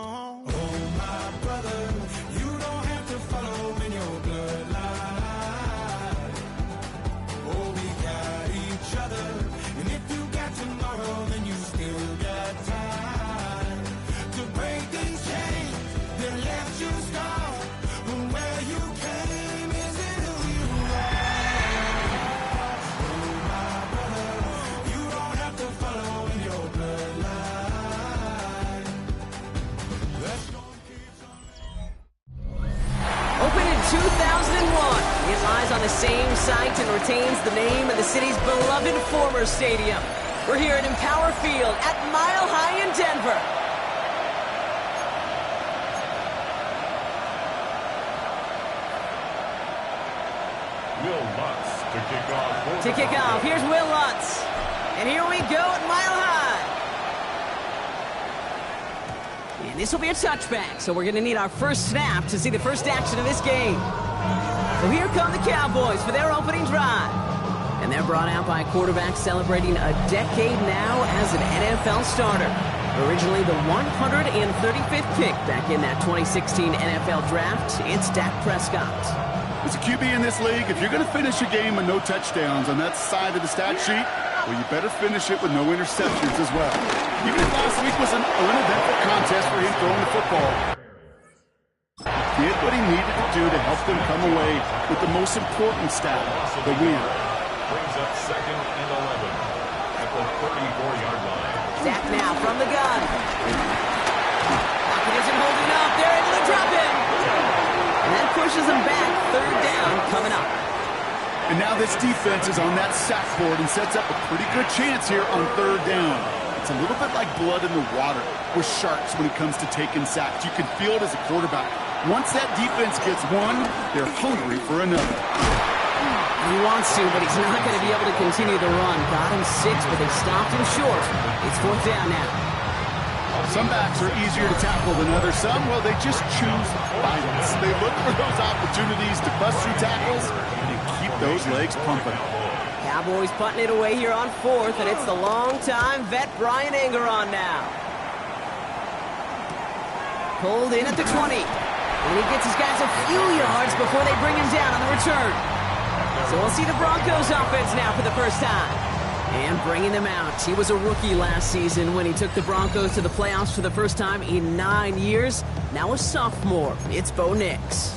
on. Oh, my brother, you don't have to follow in your bloodline. Oh, we got each other, and if you got tomorrow, then you still got time to break these chains that left you scarred. But where you came isn't who you are. Oh, my brother, you don't have to follow in your bloodline. Let's go keep some. Opened in 2001, it lies on the same site and retains the name of the city's beloved former stadium. We're here at Empower Field at Mile High in Denver. Will Lutz to kick off. To kick off, here's Will Lutz. And here we go at Mile High. And this will be a touchback, so we're going to need our first snap to see the first action of this game. So here come the Cowboys for their opening drive. And they're brought out by a quarterback celebrating a decade now as an NFL starter. Originally the 135th pick back in that 2016 NFL Draft, it's Dak Prescott. As a QB in this league, if you're going to finish a game with no touchdowns on that side of the stat sheet, well, you better finish it with no interceptions as well. Even if last week was an uneventful contest for him throwing the football, he did what he needed to do to help them come away with the most important stat, the win. Brings up 2nd and 11 at the 34-yard line. Dak now from the gun. Pocket isn't holding up. They're able to drop him. And that pushes them back. 3rd down coming up. And now this defense is on that sack board and sets up a pretty good chance here on 3rd down. It's a little bit like blood in the water with sharks when it comes to taking sacks. You can feel it as a quarterback. Once that defense gets one, they're hungry for another. He wants to, but he's not going to be able to continue the run. Got him 6, but they stopped him short. It's 4th down now. Some backs are easier to tackle than others. Some, well, they just choose violence. They look for those opportunities to bust through tackles and keep those legs pumping. Cowboys putting it away here on 4th, and it's the long-time vet Brian Engeron now. Pulled in at the 20. And he gets his guys a few yards before they bring him down on the return. So we'll see the Broncos offense now for the first time. And bringing them out. He was a rookie last season when he took the Broncos to the playoffs for the first time in 9 years. Now a sophomore. It's Bo Nix.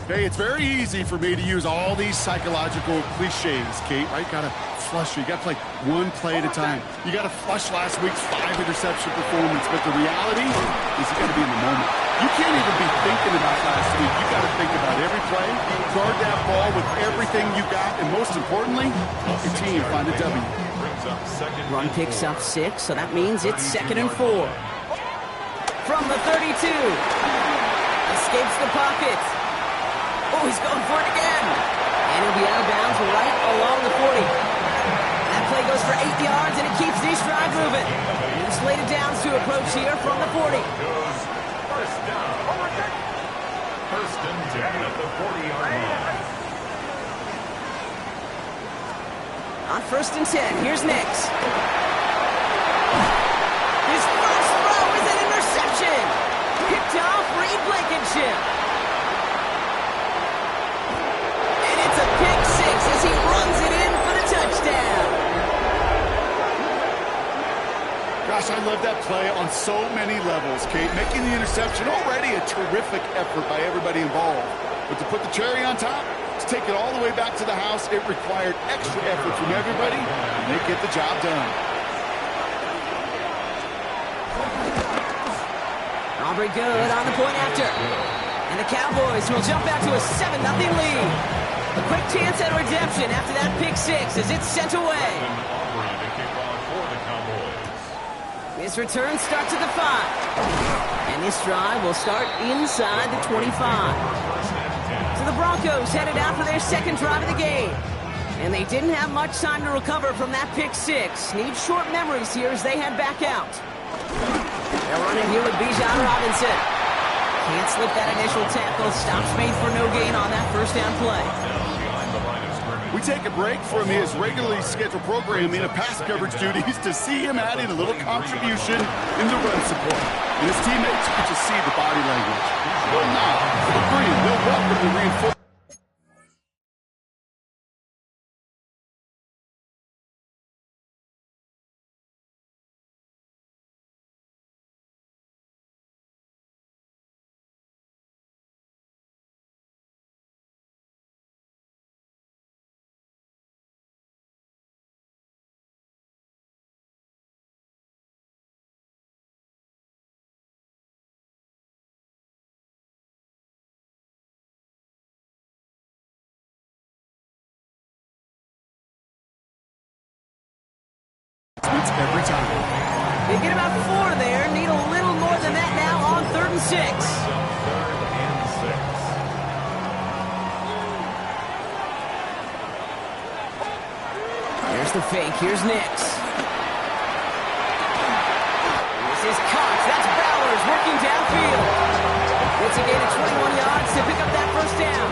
Hey, it's very easy for me to use all these psychological cliches, Kate. Right? Gotta flush. You gotta play one play at a time. You gotta flush last week's 5-interception performance, but the reality is you gotta be in the moment. You can't even be thinking about last week. You gotta think about every play, guard that ball with everything you got, and most importantly, help your team find a W. Run picks up 6, so that means it's 2nd and 4. From the 32. Escapes the pocket. Oh, he's going for it again. And he'll be out of bounds right along the 40. That play goes for 8 yards, and it keeps these drive moving. And slated downs to approach here from the 40. First down. 1st and 10 at the 40-yard line. On 1st and 10, here's Nix. His first throw is an interception. Picked off Reed Blankenship. And it's a pick 6 as he runs it in for the touchdown. Gosh, I love that play on so many levels, Kate. Making the interception, already a terrific effort by everybody involved. But to put the cherry on top, to take it all the way back to the house, it required extra effort from everybody, and they get the job done. Aubrey good on the point after. And the Cowboys will jump out to a 7-0 lead. A quick chance at redemption after that pick 6 as it's sent away. This return starts at the 5. And this drive will start inside the 25. So the Broncos headed out for their 2nd drive of the game. And they didn't have much time to recover from that pick 6. Need short memories here as they head back out. They're running here with Bijan Robinson. Can't slip that initial tackle. Stops made for no gain on that 1st down play. We take a break from his regularly scheduled programming of pass coverage duties to see him adding a little contribution in the run support. And his teammates could just see the body language. Well, now, for the green, they'll welcome the reinforcement. Every time. They get about 4 there. Need a little more than that now on 3rd and 6. Third and 6. Here's the fake. Here's Nix. This is Cox. That's Bowers working downfield. Gets a gain of 21 yards to pick up that first down.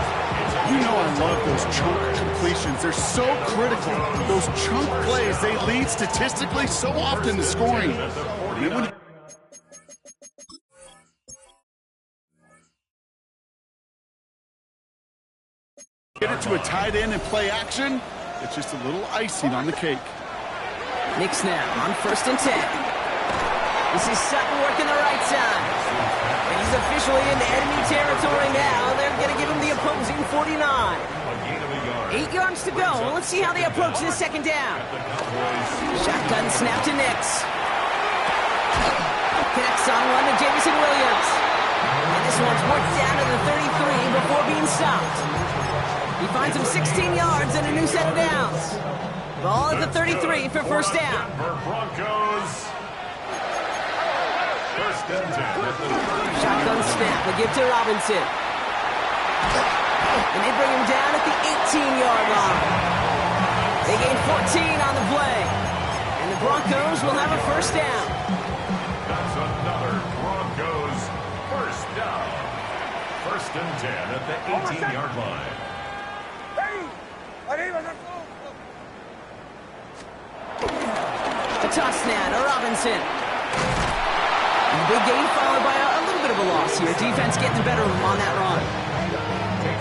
You know I love those chunk completions. They're so critical. Those chunk plays, they lead statistically so often to scoring. Get it to a tight end and play action, it's just a little icing on the cake. Nix now on 1st and 10. This is Sutton working the right side. And he's officially into enemy territory now. They're going to give him the opposing 49. 8 yards to go. Let's see how they approach this second down. Shotgun snap to Nix. Connects on one to Jamison Williams. And this one's worked down to the 33 before being stopped. He finds him 16 yards and a new set of downs. Ball at the 33 for first down. Broncos. First and 10 at the 30. Shotgun snap. They give to Robinson. And they bring him down at the 18-yard line. They gain 14 on the play. And the Broncos will have a first down. That's another Broncos first down. First and 10 at the 18-yard line. A toss now to Robinson. Big gain followed by a little bit of a loss here. Defense getting the better of him on that run.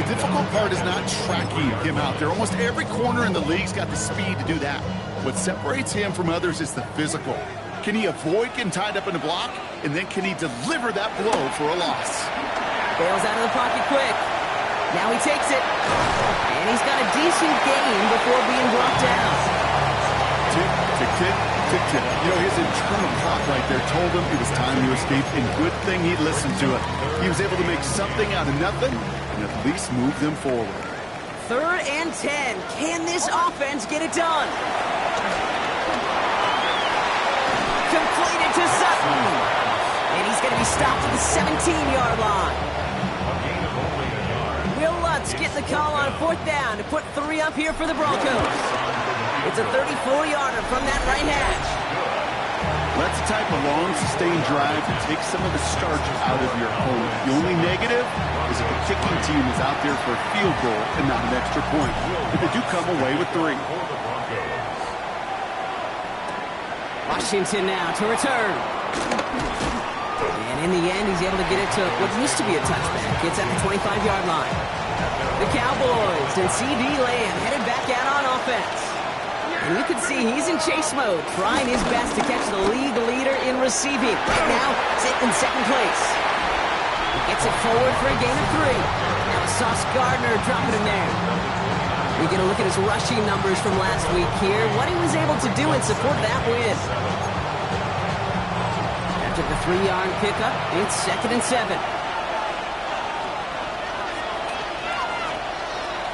The difficult part is not tracking him out there. Almost every corner in the league's got the speed to do that. What separates him from others is the physical. Can he avoid getting tied up in a block? And then can he deliver that blow for a loss? Bails out of the pocket quick. Now he takes it. And he's got a decent gain before being brought down. Tick, tick, tick, tick, tick. You know, his internal clock right there told him it was time to escape, and good thing he listened to it. He was able to make something out of nothing and at least move them forward. 3rd and 10. Can this offense get it done? Completed to Sutton. And he's going to be stopped at the 17-yard line. Will Lutz getting the call on 4th down to put 3 up here for the Broncos. It's a 34-yarder from that right hash. That's the type of long, sustained drive that takes some of the starch out of your opponent. The only negative is if the kicking team is out there for a field goal and not an extra point. But they do come away with 3. Washington now to return. And in the end, he's able to get it to what used to be a touchback. Gets at the 25-yard line. The Cowboys and C.D. Lamb headed back out on offense. And you can see he's in chase mode, trying his best to catch the league leader in receiving. Right now, sitting in 2nd place. He gets it forward for a gain of 3. Now Sauce Gardner dropping him there. We get a look at his rushing numbers from last week here. What he was able to do in support of that win. After the 3-yard pickup, it's 2nd and 7.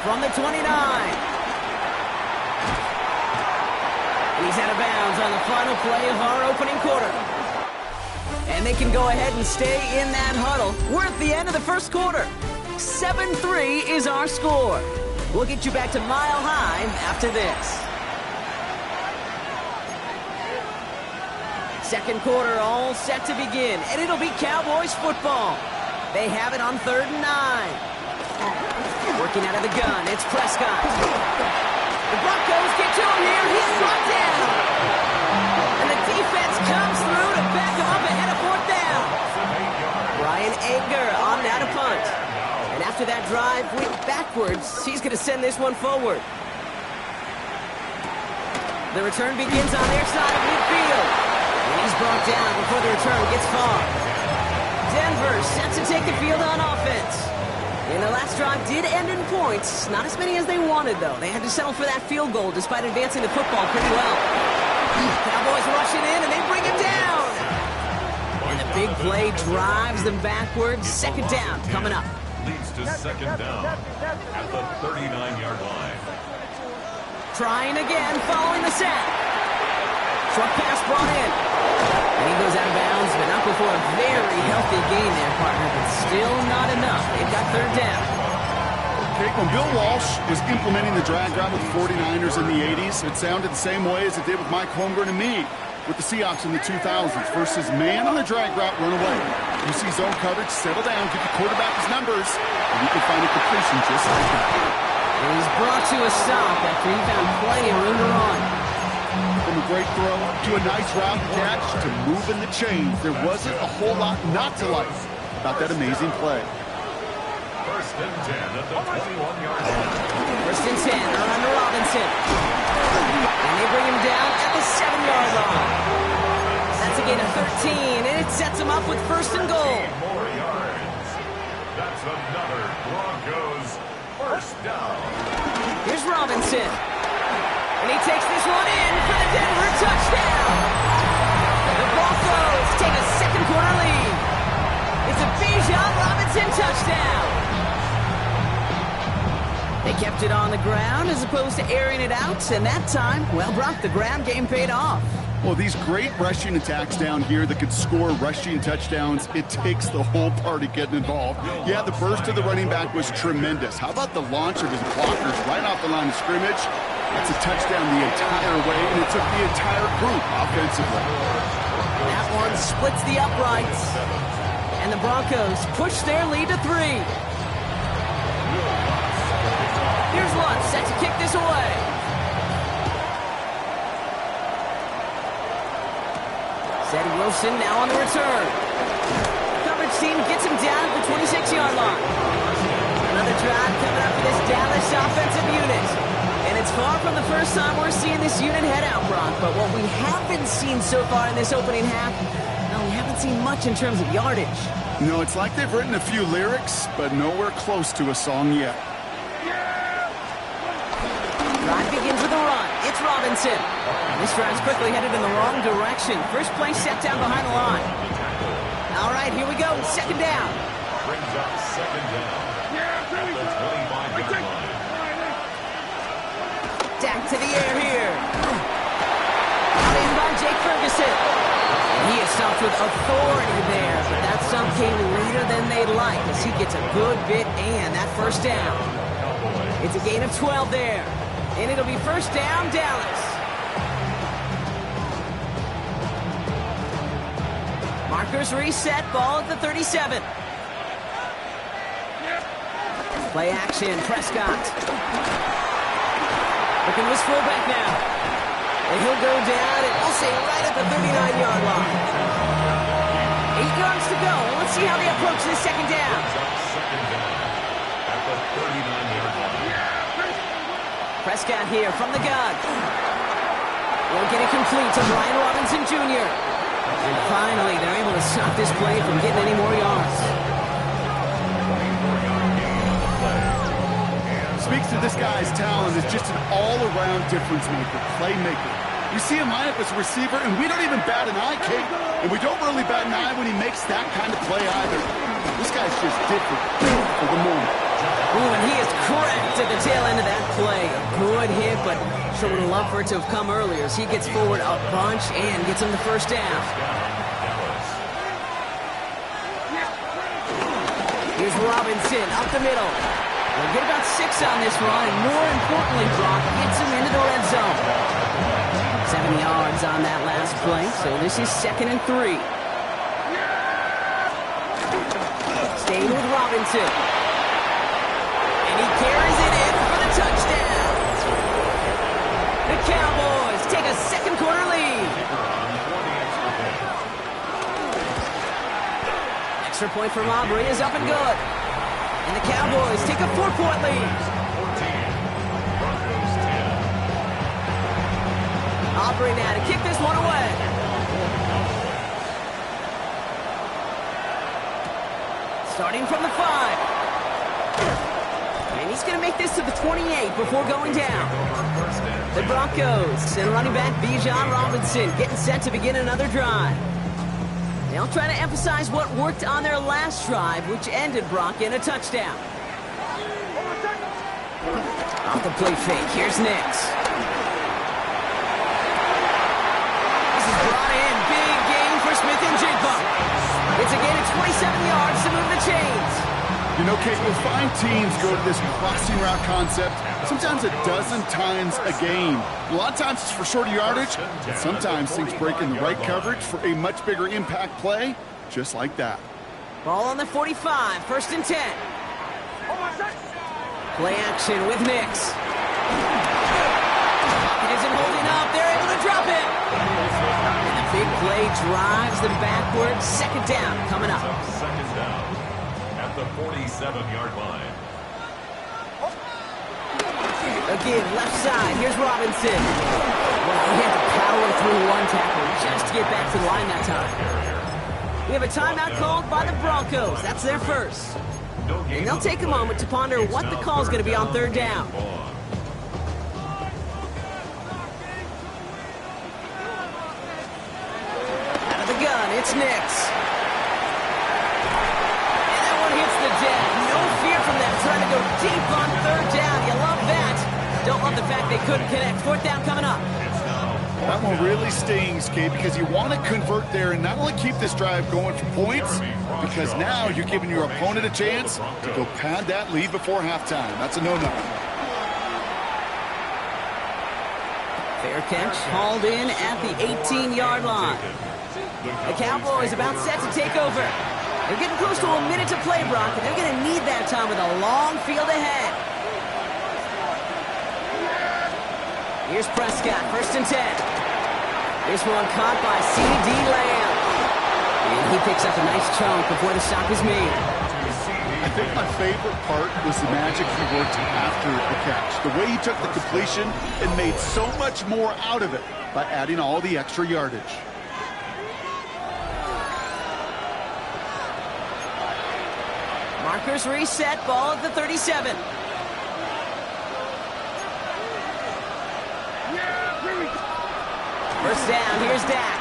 From the 29. He's out of bounds on the final play of our opening quarter. And they can go ahead and stay in that huddle. We're at the end of the first quarter. 7-3 is our score. We'll get you back to Mile High after this. Second quarter all set to begin, and it'll be Cowboys football. They have it on 3rd and 9. Working out of the gun, it's Prescott. The Broncos get to him here. He's brought down. And the defense comes through to back him up ahead of 4th down. anger on now to punt. And after that drive went backwards, he's going to send this one forward. The return begins on their side of midfield. And he's brought down before the return gets far. Denver set to take the field on offense. And the last drive did end in points. Not as many as they wanted, though. They had to settle for that field goal despite advancing the football pretty well. Cowboys rushing in, and they bring him down. And the big play drives them backwards. Second down coming up. Leads to second down at the 39-yard line. Trying again, following the sack. Short pass brought in. And he goes out of bounds, but not before a very healthy gain there, partner. But still not enough. They've got third down. Okay, when Bill Walsh was implementing the drag route with the 49ers in the 80s, it sounded the same way as it did with Mike Holmgren and me with the Seahawks in the 2000s. Versus man on the drag route, run away. You see zone coverage, settle down, give the quarterback his numbers, and you can find a completion just like that. And he's brought to a stop after he found plenty of room to run. From a great throw to a nice route catch to moving the chains, there wasn't a whole lot not to like about that amazing play. First and 10 at the 21-yard line. First and 10, around to Robinson. And they bring him down at the 7-yard line. That's a gain of 13, and it sets him up with first and goal. 3 more yards. That's another Broncos first down. Here's Robinson. And he takes this one in for the Denver touchdown. The Broncos take a second quarter lead. It's a Bijan Robinson touchdown. They kept it on the ground as opposed to airing it out, and that time, well, Brock, the ground game paid off. Well, these great rushing attacks down here that could score rushing touchdowns, it takes the whole party getting involved. Yeah, the burst of the running back was tremendous. How about the launch of his blockers right off the line of scrimmage? That's a touchdown the entire way, and it took the entire group offensively. That one splits the uprights, and the Broncos push their lead to 3. Here's Lutz set to kick this away. Zeddy Wilson now on the return. Coverage team gets him down at the 26-yard line. Another drive coming up for this Dallas offensive unit. And it's far from the first time we're seeing this unit head out, Brock. But what we haven't seen so far in this opening half, no, we haven't seen much in terms of yardage. No, it's like they've written a few lyrics, but nowhere close to a song yet. Drive begins with a run. It's Robinson. This drive's quickly headed in the wrong direction. First play set down behind the line. All right, here we go. Second down. Brings up second down at the 25-yard line. Dak to the air here. Out in by Jake Ferguson. He is stopped with authority there, but that stop came later than they'd like as he gets a good bit and that first down. It's a gain of 12 there. And it'll be first down, Dallas. Markers reset, ball at the 37. Play action, Prescott. Looking to his fullback now. And he'll go down, and we'll say right at the 39-yard line. 8 yards to go. Let's see how they approach this second down. Second down at the 39-yard line. Prescott here from the gun. Won't get it complete to Brian Robinson Jr. And finally, they're able to stop this play from getting any more yards. Speaks to this guy's talent as just an all-around difference maker, playmaker. You see him line up as a receiver, and we don't even bat an eye, Kate. And we don't really bat an eye when he makes that kind of play either. This guy's just different for the moment. Ooh, and he is cracked at the tail end of that play. A good hit, but sure would have loved for it to have come earlier as he gets forward a bunch and gets him the first down. Here's Robinson up the middle. They'll get about 6 on this run, and more importantly, Brock gets him into the red zone. 7 yards on that last play, so this is 2nd and 3. Staying with Robinson. And he carries it in for the touchdown. The Cowboys take a second quarter lead. Extra point from Aubrey is up and good. And the Cowboys take a 4-point lead. 14. Broncos 10. Aubrey now to kick this one away. Starting from the 5. And he's going to make this to the 28 before going down. The Broncos and running back Bijan Robinson getting set to begin another drive. They'll try to emphasize what worked on their last drive, which ended Brock in a touchdown. Off the play fake, here's Nix. This is brought in, big gain for Smith and Jigba. It's a gain of 27 yards to move the chains. You know, Kate, you'll find teams go to this crossing route concept sometimes a dozen times a game. A lot of times it's for shorter yardage, but sometimes things break in the right coverage for a much bigger impact play, just like that. Ball on the 45, 1st and 10. Play action with Nix. It isn't holding up, they're able to drop it. And the big play drives them backwards. 2nd down coming up. 2nd down at the 47-yard line. Again, left side. Here's Robinson. Well, he had to power through one tackle just to get back to the line that time. We have a timeout called by the Broncos. That's their first. And they'll take a moment to ponder what the call is going to be on 3rd down. Out of the gun, it's Nix. And that one hits the deck. No fear from them trying to go deep on 3rd down. You love that. Don't love the fact they couldn't connect. 4th down coming up. That one really stings, Kate, because you want to convert there and not only keep this drive going for points, because now you're giving your opponent a chance to go pad that lead before halftime. That's a no-no. Fair catch hauled in at the 18-yard line. The Cowboys about set to take over. They're getting close to a minute to play, Brock, and they're going to need that time with a long field ahead. Here's Prescott, 1st and 10. This one caught by C.D. Lamb. And he picks up a nice chunk before the stop is made. I think my favorite part was the magic he worked after the catch. The way he took the completion and made so much more out of it by adding all the extra yardage. Markers reset, ball at the 37. First down, here's Dak.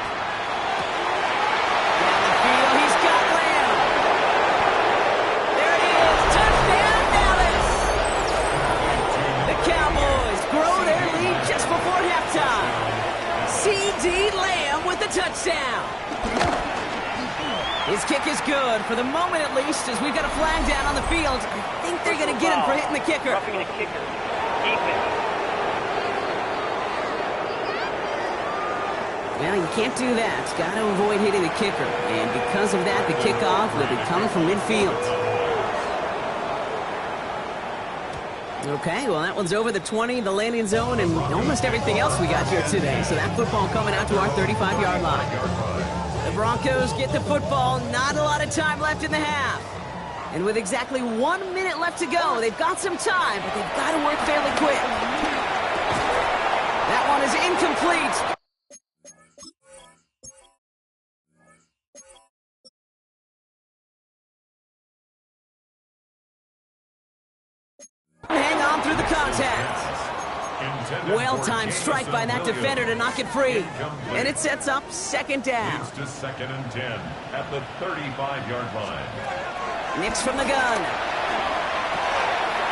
Down the field, he's got Lamb. There it is, touchdown Dallas. The Cowboys grow their lead just before halftime. C.D. Lamb with the touchdown. His kick is good, for the moment at least, as we've got a flag down on the field. I think they're going to get him for hitting the kicker. Roughing the kicker. Defense. Well, you can't do that. Got to avoid hitting the kicker. And because of that, the kickoff will be coming from midfield. Okay, well, that one's over the 20, the landing zone, and almost everything else we got here today. So that football coming out to our 35-yard line. The Broncos get the football. Not a lot of time left in the half. And with exactly 1 minute left to go, they've got some time, but they've got to work fairly quick. That one is incomplete. Hang on through the contact. Well-timed strike by that defender to knock it free. And it sets up 2nd down. Leads to 2nd and 10 at the 35-yard line. Nix from the gun.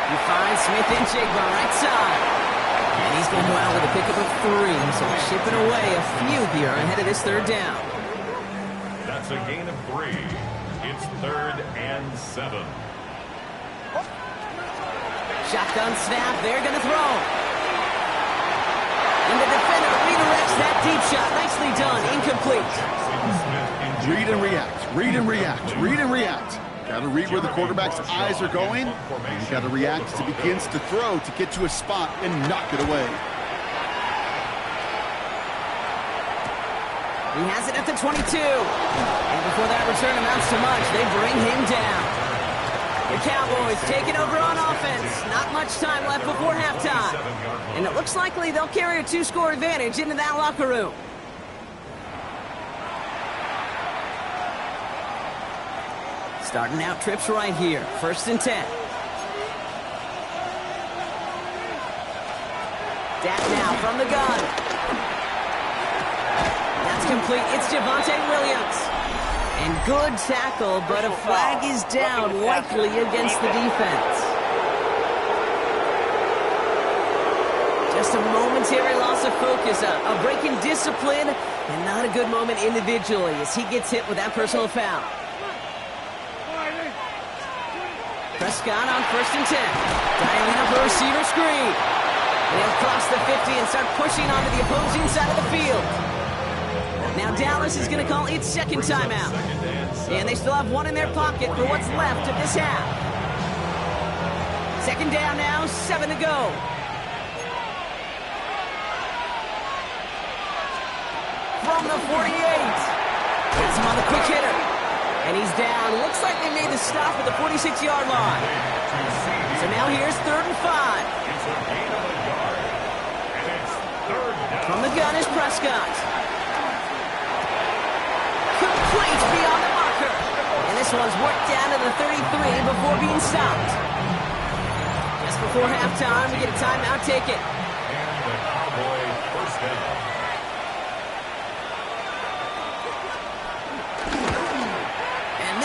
He finds Smith and Jigba right side. And he's going to go out with a pickup of 3. So chipping away a few here ahead of this 3rd down. That's a gain of 3. It's 3rd and 7. Shotgun snap, they're going to throw. And the defender redirects that deep shot. Nicely done, incomplete. Read and react, read and react, read and react. Got to read where the quarterback's eyes are going. And you got to react as he begins to throw to get to a spot and knock it away. He has it at the 22. And before that return amounts to much, they bring him down. The Cowboys taking over on offense. Not much time left before halftime. And it looks likely they'll carry a 2-score advantage into that locker room. Starting out trips right here. 1st and 10. Dak now from the gun. That's complete. It's Javonte Williams. And good tackle, but a flag is down, likely against the defense. Just a momentary loss of focus, a break in discipline, and not a good moment individually as he gets hit with that personal foul. Prescott on 1st and 10. Dialing up a receiver screen. They'll cross the 50 and start pushing onto the opposing side of the field. Now Dallas is going to call its 2nd timeout. And they still have one in their pocket for what's left of this half. 2nd down now, 7 to go. From the 48. Gets him on the quick hitter. And he's down. Looks like they made the stop at the 46-yard line. So now here's 3rd and 5. From the gun is Prescott. Complete beyond the marker. And this one's worked down to the 33 before being stopped. Just before halftime, we get a timeout taken. And the Cowboy 1st down.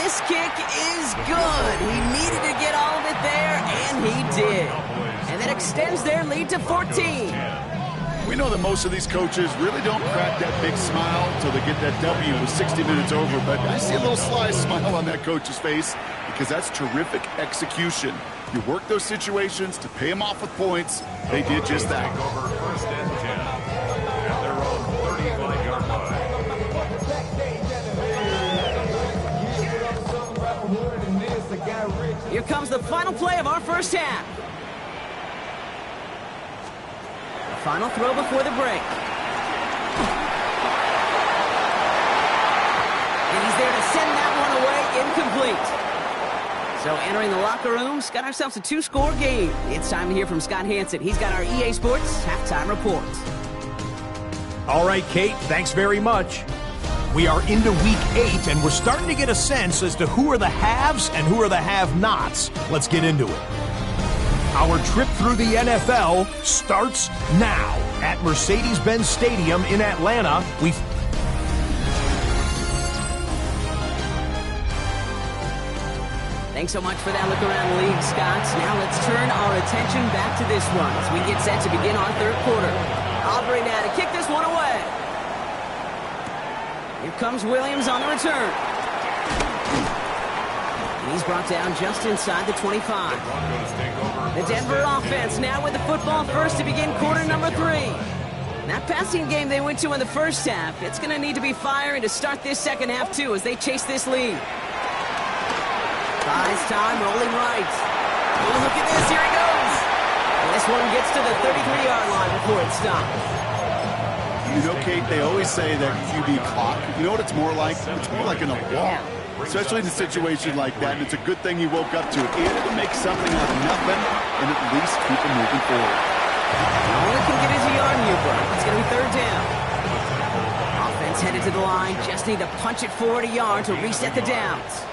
This kick is good. He needed to get all of it there, and he did. And that extends their lead to 14. We know that most of these coaches really don't crack that big smile until they get that W with 60 minutes over, but I see a little sly smile on that coach's face because that's terrific execution. You work those situations to pay them off with points. They did just that. Over 1st and 10 at their own 35-yard line. Here comes the final play of our first half. The final throw before the break. And he's there to send that one away, incomplete. So entering the locker room, got ourselves a 2-score game. It's time to hear from Scott Hansen. He's got our EA Sports halftime report. All right, Kate, thanks very much. We are into week 8, and we're starting to get a sense as to who are the haves and who are the have-nots. Let's get into it. Our trip through the NFL starts now at Mercedes-Benz Stadium in Atlanta. Thanks so much for that look around the league, Scott. Now let's turn our attention back to this one as we get set to begin our 3rd quarter. Aubrey now to kick this one away. Here comes Williams on the return. And he's brought down just inside the 25. The Denver offense now with the football first to begin quarter number 3. That passing game they went to in the first half, it's going to need to be firing to start this second half too as they chase this lead. Buys time, rolling right. Oh, look at this, here he goes. And this one gets to the 33-yard line before it stops. You know, Kate, they always say that QB clock, you know what it's more like? It's more like an alarm, especially in a situation like that. And it's a good thing he woke up to it. He had to make something out of nothing and at least keep him moving forward. Only can get his yard here, bro. It's going to be 3rd down. Offense headed to the line. Just need to punch it forward a yard to reset the downs.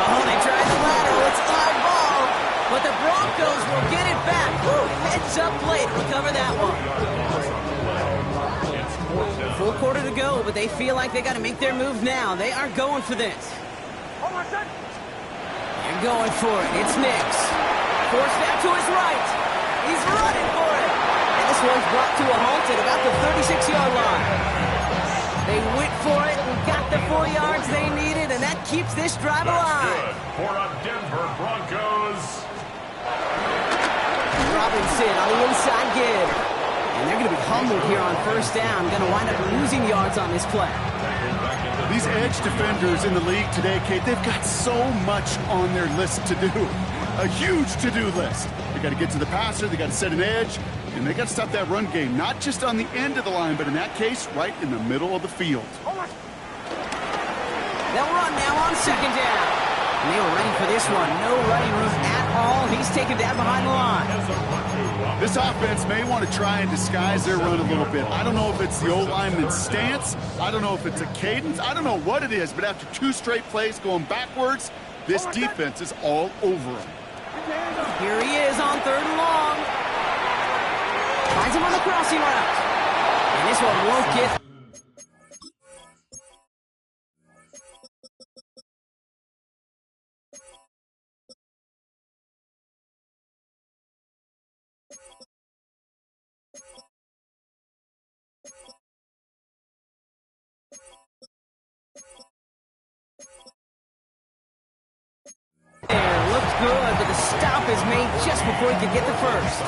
Oh, they tried the lateral. It's live ball. But the Broncos will get it back. Heads up play to recover that one. Full quarter to go, but they feel like they got to make their move now. They are going for this. They're going for it. It's Nix. Forced out to his right. He's running for it. And this one's brought to a halt at about the 36-yard line. They went for it and got the 4 yards they needed, and that keeps this drive alive. For a Denver Broncos. Robinson on the inside give. And they're going to be humbled here on 1st down. Going to wind up losing yards on this play. These edge defenders in the league today, Kate, they've got so much on their list to do. A huge to-do list. They got to get to the passer. They got to set an edge. And they got to stop that run game, not just on the end of the line, but in that case, right in the middle of the field. They'll run now on second down. And they were ready for this one. No running room at all. He's taken down behind the line. This offense may want to try and disguise their run a little bit. I don't know if it's the old lineman's stance. I don't know if it's a cadence. I don't know what it is, but after 2 straight plays going backwards, this defense is all over him. Here he is on 3rd and long. Finds him on the crossing route. And this one won't get... Looked good, but the stop is made just before he could get the first.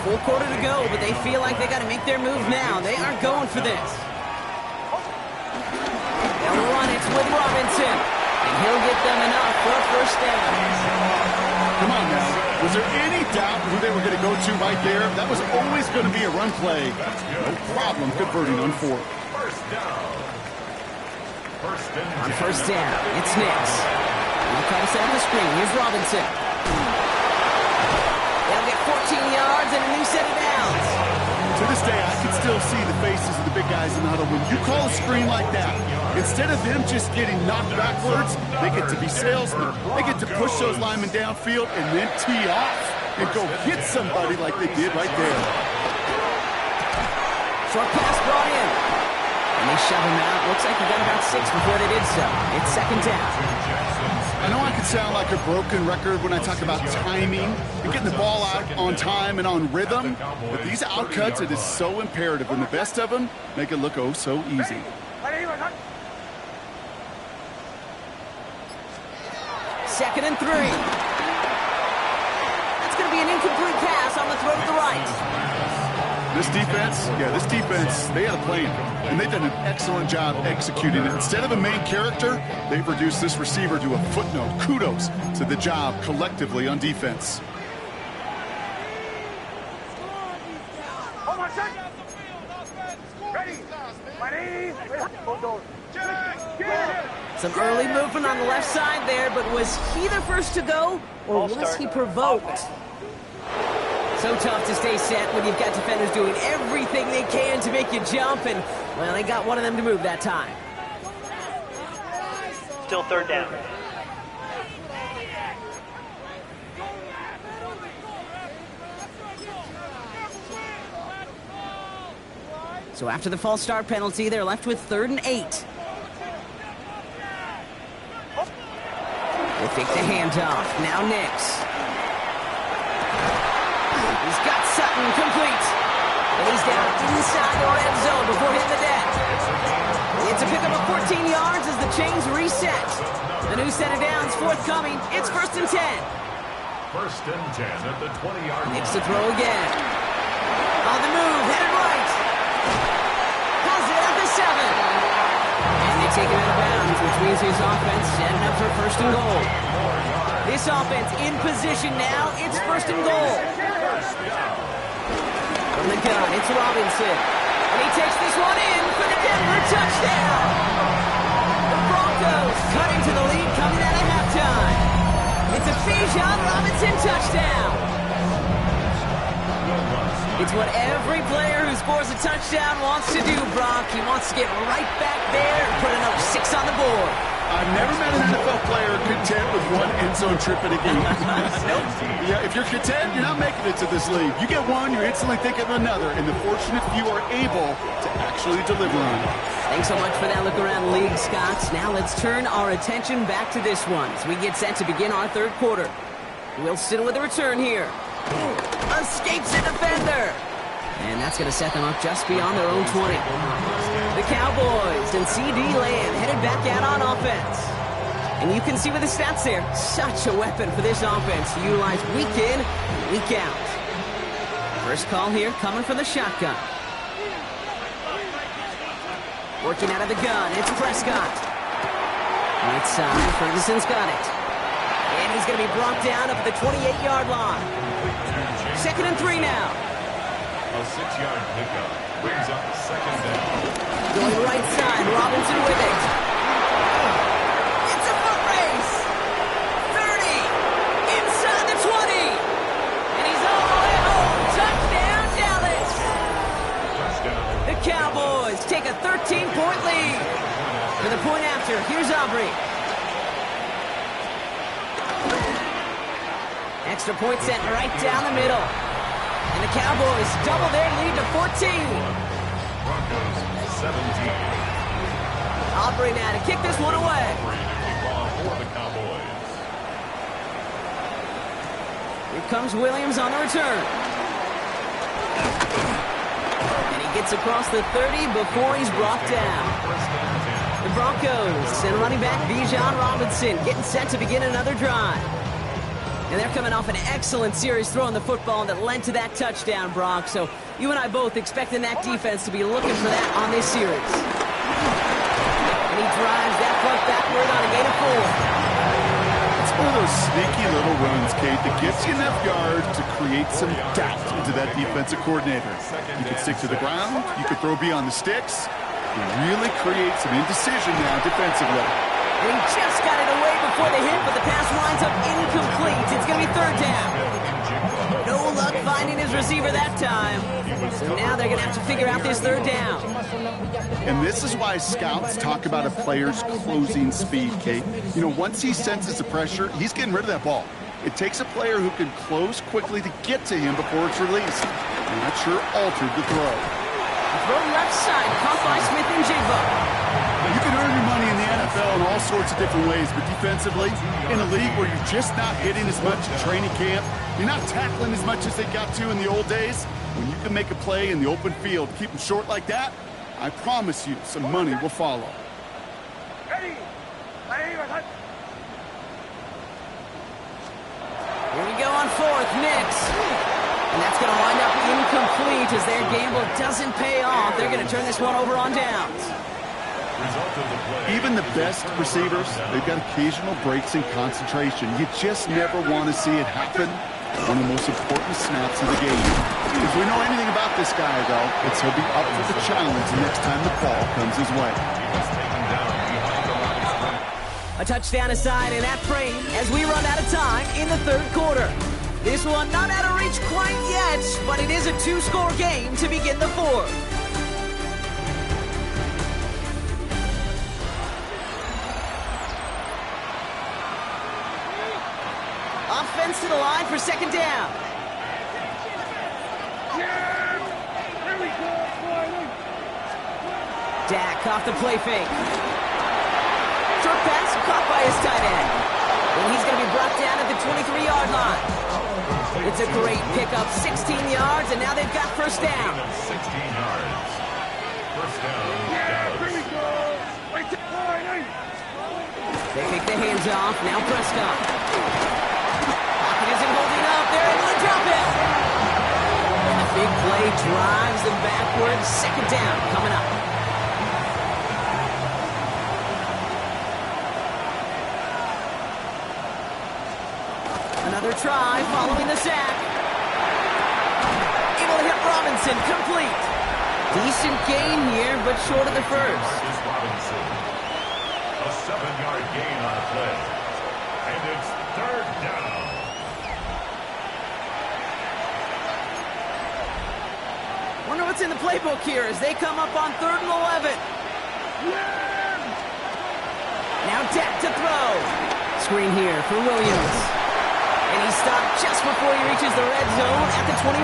Full quarter to go, but they feel like they got to make their move now. They aren't going for this. They'll run it with Robinson, and he'll get them enough for a first down. Come on now. Was there any doubt who they were going to go to right there? That was always going to be a run play. No problem converting on 4th. On first down, it's Nix. He'll try to set up the screen. Here's Robinson. They'll get 14 yards and a new set of downs. To this day, I can still see the faces of the big guys in the huddle. When you call a screen like that, instead of them just getting knocked backwards, they get to be salesmen. They get to push those linemen downfield and then tee off and go hit somebody like they did right there. Short pass brought in. And they shove him out. Looks like he got about 6 before they did so. It's second down. I know I can sound like a broken record when I talk about timing and getting the ball out on time and on rhythm, but these outcuts, it is so imperative, and the best of them make it look oh so easy. Second and 3. That's going to be an incomplete pass on the throw to the right. This defense, they had a plan, and they've done an excellent job executing it. Instead of a main character, they've reduced this receiver to a footnote. Kudos to the job collectively on defense. Some early movement on the left side there, but was he the first to go, or was he provoked? So tough to stay set when you've got defenders doing everything they can to make you jump, and, well, they got one of them to move that time. Still 3rd down. So after the false start penalty, they're left with 3rd and 8. They fake the handoff. Now Nix. He's got Sutton complete. And he's down inside the red zone before hitting the deck. It's a pickup of 14 yards as the chains reset. The new set of downs forthcoming. It's 1st and 10. 1st and 10 at the 20-yard line. Nix to throw again. On the move, headed right. Has it at the 7. And they take it out of bounds, which means his offense setting up for 1st and goal. This offense in position now. It's 1st and goal. From the gun, it's Robinson. And he takes this one in for the Denver touchdown. The Broncos cut into the lead coming out of halftime. It's a Bijan Robinson touchdown. It's what every player who scores a touchdown wants to do, Brock. He wants to get right back there and put another 6 on the board. I've never met an NFL player content with one end zone trip in a game. Nope. Yeah, if you're content, you're not making it to this league. You get one, you're instantly thinking of another, and the fortunate few are able to actually deliver on it. Thanks so much for that look around the league, Scott. Now let's turn our attention back to this one as we get set to begin our 3rd quarter. Wilson with a return here. Escapes the defender. And that's going to set them up just beyond their own 20. The Cowboys and C.D. Lamb headed back out on offense. And you can see with the stats there, such a weapon for this offense to utilize week in, week out. First call here coming from the shotgun. Working out of the gun, it's Prescott. Right side, Ferguson's got it. And he's going to be brought down up at the 28-yard line. 2nd and 3 now. A 6-yard pickup brings up second down. Going right side, Robinson with it. It's a foot race. 30, inside the 20. And he's all the way home. Touchdown, Dallas. Touchdown. The Cowboys take a 13-point lead. For the point after, here's Aubrey. Extra point sent right down the middle. And the Cowboys double their lead to 14. Broncos 17. Aubrey now to kick this one away. Ball for the Cowboys. Here comes Williams on the return. And he gets across the 30 before he's brought down. The Broncos and running back Bijan Robinson getting set to begin another drive. And they're coming off an excellent series throwing the football that led to that touchdown, Brock. So you and I both expecting that defense to be looking for that on this series. And he drives that punt backward on a gain of 4. It's one of those sneaky little runs, Kate, that gets you enough yards to create some doubt into that defensive coordinator. You can stick to the ground. You can throw beyond the sticks. You really create some indecision now defensively. And he just got it away before the hit, but the pass winds up incomplete. It's going to be third down. No luck finding his receiver that time. So now they're going to have to figure out this third down. And this is why scouts talk about a player's closing speed, Kate. You know, once he senses the pressure, he's getting rid of that ball. It takes a player who can close quickly to get to him before it's released. And that sure altered the throw. Throw left side, caught by Smith and Jigba. You can earn your money in the NFL in all sorts of different ways, but defensively, in a league where you're just not hitting as much in training camp, you're not tackling as much as they got to in the old days, when you can make a play in the open field, keep them short like that, I promise you some money will follow. Here we go on fourth, Nix. And that's going to wind up incomplete as their gamble doesn't pay off. They're going to turn this one over on downs. Even the best receivers, they've got occasional breaks in concentration. You just never want to see it happen on the most important snaps of the game. If we know anything about this guy, though, it's he'll be up for the challenge the next time the ball comes his way. A touchdown aside in that frame as we run out of time in the third quarter. This one not out of reach quite yet, but it is a two-score game to begin the fourth. Offense to the line for second down. Dak off the play fake. Short pass caught by his tight end. And he's going to be brought down at the 23-yard line. It's a great pickup, 16 yards, and now they've got first down. 16 yards. First down. They take the hands off. Now Prescott. Pocket isn't holding up. They're able to drop it. And the big play drives them backwards. Second down coming up. Another try following the sack. Able to hit Robinson, complete. Decent gain here, but short of the first. Robinson. A 7-yard gain on a play. And it's third down. Wonder what's in the playbook here as they come up on 3rd and 11. Now Dak to throw. Screen here for Williams. And he stopped just before he reaches the red zone at the 21.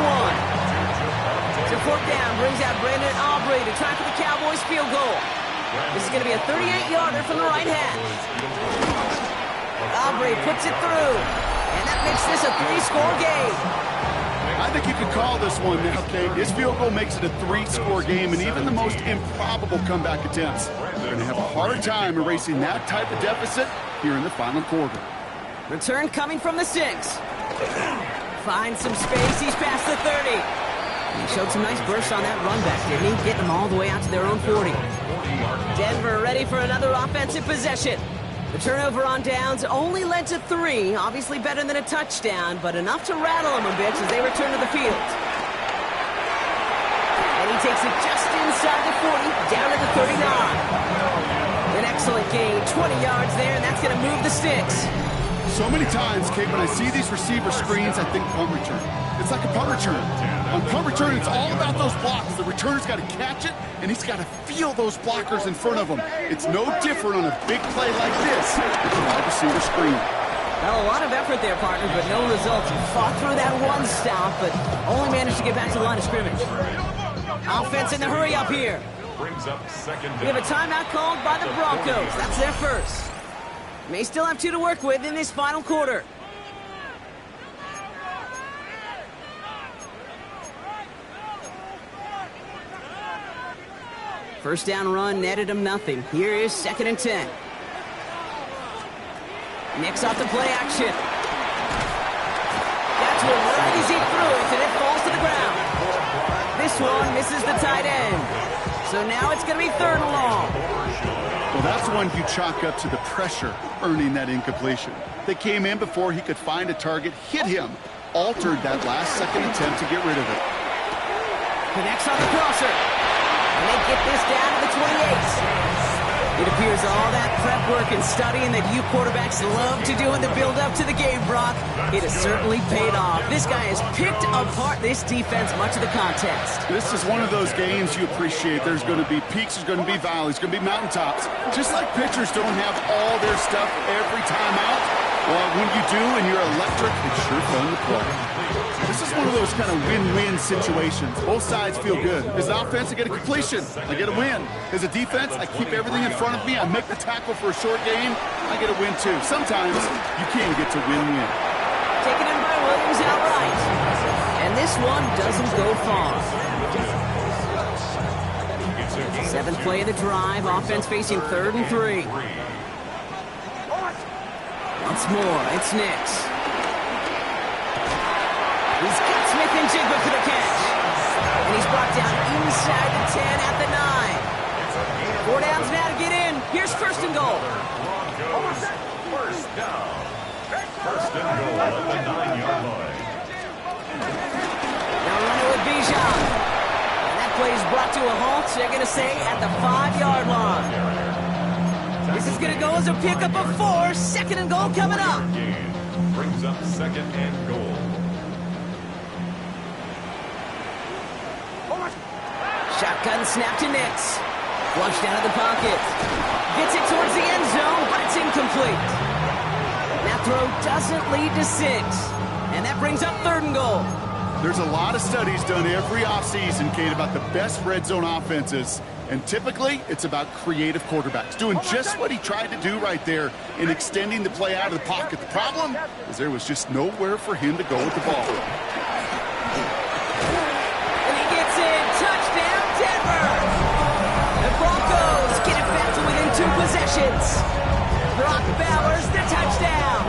So fourth down brings out Brandon Aubrey to try for the Cowboys field goal. This is going to be a 38-yarder from the right hash. Aubrey puts it through. And that makes this a 3-score game. I think you could call this one now, Kate. His field goal makes it a 3-score game, and even the most improbable comeback attempts are going to have a hard time erasing that type of deficit here in the final quarter. Return coming from the 6. Finds some space. He's past the 30. And he showed some nice bursts on that run back, didn't he? Getting them all the way out to their own 40. Denver ready for another offensive possession. The turnover on downs only led to 3. Obviously better than a touchdown, but enough to rattle them a bit as they return to the field. he takes it just inside the 40, down to the 39. An excellent gain, 20 yards there, and that's going to move the sticks. So many times, Kate, when I see these receiver screens, I think punt return. It's like a punt return. On punt return, it's all about those blocks. The returner's got to catch it, and he's got to feel those blockers in front of him. It's no different on a big play like this with a wide receiver screen. Well, a lot of effort there, partner, but no results. He fought through that one stop, but only managed to get back to the line of scrimmage. Offense in the hurry up here. Brings up second down. We have a timeout called by the Broncos. That's their first. May still have 2 to work with in this final quarter. First down run netted him nothing. Here is 2nd and 10. Nix off the play action. That's one right as he threw it, and it falls to the ground. This one misses the tight end. So now it's going to be 3rd and long. Well, that's one you chalk up to the pressure earning that incompletion. They came in before he could find a target, hit him, altered that last second attempt to get rid of it. Connects on the crosser. And they get this down to the 28. It appears all that prep work and studying that you quarterbacks love to do in the build-up to the game, Brock, it has certainly paid off. This guy has picked apart this defense much of the contest. This is one of those games you appreciate. There's going to be peaks, there's going to be valleys, there's going to be mountaintops. Just like pitchers don't have all their stuff every time out, well, when you do and you're electric, it's sure fun to play. This is one of those kind of win-win situations. Both sides feel good. As an offense, I get a completion. I get a win. As a defense, I keep everything in front of me. I make the tackle for a short gain. I get a win, too. Sometimes you can get to win-win. Taken in by Williams outright. And this one doesn't go far. 7th play of the drive. Offense facing 3rd and 3. Once more, it's Nix. He's got Smith and Jigba for the catch. And he's brought down inside the 10 at the 9. 4 downs now to get in. Here's 1st and goal. Broncos, first down. 1st and goal at the 9-yard line. Now running with Bijan. And that play is brought to a halt, so they're going to say at the 5-yard line. This is going to go as a pickup of 4. 2nd and goal coming up. Brings up 2nd and goal. Shotgun snap to Nix. Flushed out of the pocket. Gets it towards the end zone, but it's incomplete. That throw doesn't lead to 6. And that brings up 3rd and goal. There's a lot of studies done every offseason, Kate, about the best red zone offenses. And typically, it's about creative quarterbacks doing just what he tried to do right there in extending the play out of the pocket. The problem is there was just nowhere for him to go with the ball. And he gets in. Touchdown, Denver. The Broncos get it back to within 2 possessions. Brock Bowers, the touchdown.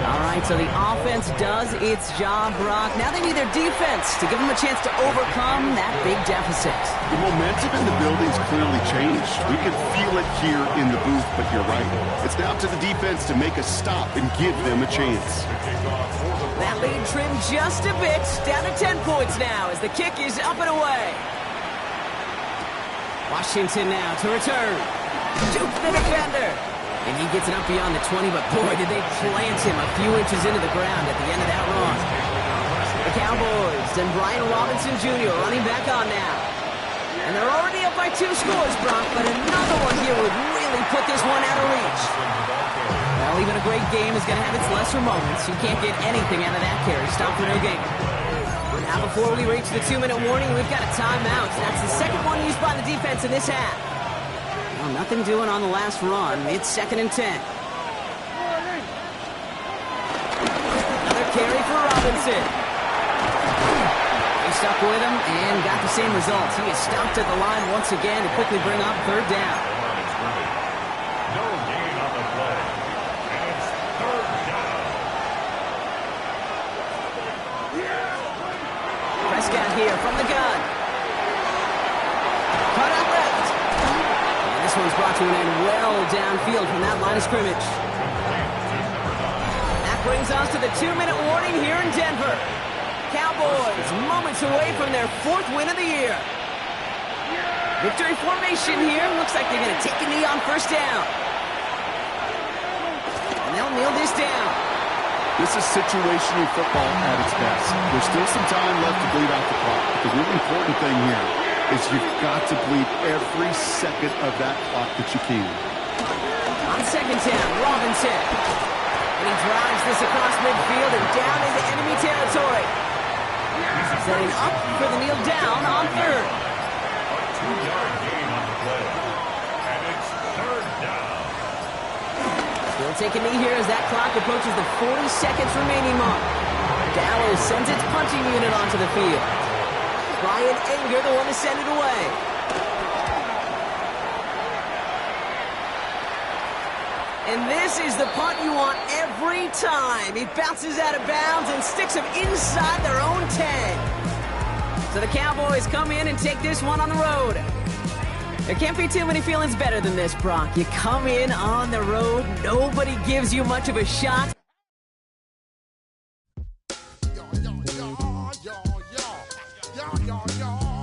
All right, so the offense does its job, Brock. Now they need their defense to give them a chance to overcome that big deficit. The momentum in the building's clearly changed. We can feel it here in the booth, but you're right. It's now to the defense to make a stop and give them a chance. That lead trimmed just a bit, down to 10 points now as the kick is up and away. Washington now to return. Juke the defender. And he gets it up beyond the 20, but boy, did they plant him a few inches into the ground at the end of that run. The Cowboys and Brian Robinson Jr. running back on now. And they're already up by 2 scores, Brock, but another one here would really put this one out of reach. Well, even a great game is going to have its lesser moments. You can't get anything out of that carry. Stop for no gain. Now, before we reach the 2-minute warning, we've got a timeout. That's the second one used by the defense in this half. Well, nothing doing on the last run. It's 2nd and 10. Another carry for Robinson. They stuck with him and got the same results. He is stopped at the line once again to quickly bring up 3rd down. No gain on the play. And it's 3rd down. Prescott here from the gun. Cut out left. And this one's brought to an end well downfield from that line of scrimmage. That brings us to the 2-minute warning here in Denver. Cowboys moments away from their 4th win of the year. Victory formation here. Looks like they're going to take a knee on 1st down. And they'll kneel this down. This is situational football at its best. There's still some time left to bleed out the clock. The really important thing here is you've got to bleed every second of that clock that you can. On 2nd down, Robinson. And he drives this across midfield and down into enemy territory. Setting up for the kneel down on 3rd. A 2-yard gain on the play. And it's 3rd down. Still take a knee here as that clock approaches the 40 seconds remaining mark. Dallas sends its punching unit onto the field. Brian Anger, the one to send it away. And this is the punt you want every time. He bounces out of bounds and sticks him inside their own 10. So the Cowboys come in and take this one on the road. There can't be too many feelings better than this, Brock. You come in on the road, nobody gives you much of a shot.